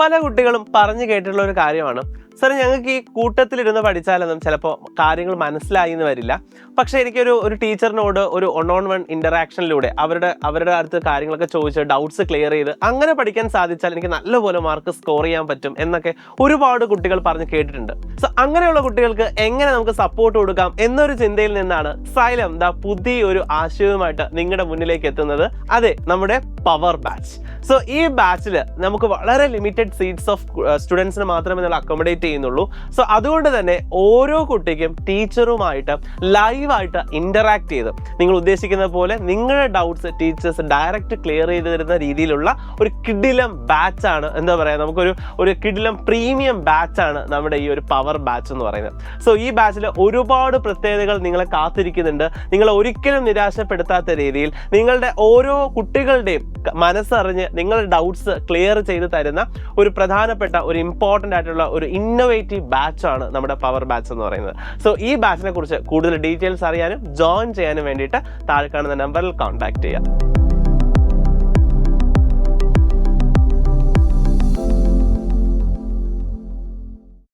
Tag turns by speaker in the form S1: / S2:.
S1: പല കുട്ടികളും പറഞ്ഞു കേട്ടിട്ടുള്ള ഒരു കാര്യമാണ്, സാർ ഞങ്ങൾക്ക് ഈ കൂട്ടത്തിലിരുന്ന് പഠിച്ചാലൊന്നും ചിലപ്പോൾ കാര്യങ്ങൾ മനസ്സിലായി എന്ന് വരില്ല. പക്ഷേ ഒരു ടീച്ചറിനോട് ഒരു 1-on-1 ഇൻ്ററാക്ഷനിലൂടെ അവരുടെ അടുത്ത് കാര്യങ്ങളൊക്കെ ചോദിച്ച് ഡൗട്ട്സ് ക്ലിയർ ചെയ്ത് അങ്ങനെ പഠിക്കാൻ സാധിച്ചാൽ എനിക്ക് നല്ലപോലെ മാർക്ക് സ്കോർ ചെയ്യാൻ പറ്റും എന്നൊക്കെ ഒരുപാട് കുട്ടികൾ പറഞ്ഞ് കേട്ടിട്ടുണ്ട്. സോ അങ്ങനെയുള്ള കുട്ടികൾക്ക് എങ്ങനെ നമുക്ക് സപ്പോർട്ട് കൊടുക്കാം എന്നൊരു ചിന്തയിൽ നിന്നാണ് സൈലം പുതിയൊരു ആശയവുമായിട്ട് നിങ്ങളുടെ മുന്നിലേക്ക് എത്തുന്നത്. അതെ, നമ്മുടെ പവർ ബാച്ച്. സോ ഈ ബാച്ചിൽ നമുക്ക് വളരെ ലിമിറ്റഡ് സീറ്റ്സ് ഓഫ് സ്റ്റുഡൻസിന് മാത്രമേ നമ്മൾ അക്കോമഡേറ്റ് ചെയ്യുന്നുള്ളൂ. സോ അതുകൊണ്ട് തന്നെ ഓരോ കുട്ടിക്കും ടീച്ചറുമായിട്ട് ലൈവായിട്ട് ഇൻ്ററാക്ട് ചെയ്ത് നിങ്ങൾ ഉദ്ദേശിക്കുന്ന പോലെ നിങ്ങളുടെ ഡൗട്ട്സ് ടീച്ചേഴ്സ് ഡയറക്റ്റ് ക്ലിയർ ചെയ്ത് തരുന്ന രീതിയിലുള്ള ഒരു കിടിലം ബാച്ചാണ്, എന്താ പറയുക, നമുക്കൊരു കിടിലം പ്രീമിയം ബാച്ചാണ് നമ്മുടെ ഈ ഒരു പവർ ബാച്ച് എന്ന് പറയുന്നത്. സോ ഈ ബാച്ചിൽ ഒരുപാട് പ്രത്യേകതകൾ നിങ്ങളെ കാത്തിരിക്കുന്നുണ്ട്. നിങ്ങളെ ഒരിക്കലും നിരാശപ്പെടുത്താത്ത രീതിയിൽ നിങ്ങളുടെ ഓരോ കുട്ടികളുടെയും മനസ്സറിഞ്ഞ് നിങ്ങളുടെ ഡൗട്ട്സ് ക്ലിയർ ചെയ്ത് തരുന്ന ഒരു പ്രധാനപ്പെട്ട ഒരു ഇമ്പോർട്ടൻ്റ് ആയിട്ടുള്ള ഒരു ഇന്നോവേറ്റീവ് ബാച്ചാണ് നമ്മുടെ പവർ ബാച്ച് എന്ന് പറയുന്നത്. സോ ഈ ബാച്ചിനെ കുറിച്ച് കൂടുതൽ ഡീറ്റെയിൽസ് അറിയാനും ജോയിൻ ചെയ്യാനും വേണ്ടിയിട്ട് താഴെ കാണുന്ന നമ്പറിൽ കോൺടാക്ട് ചെയ്യുക.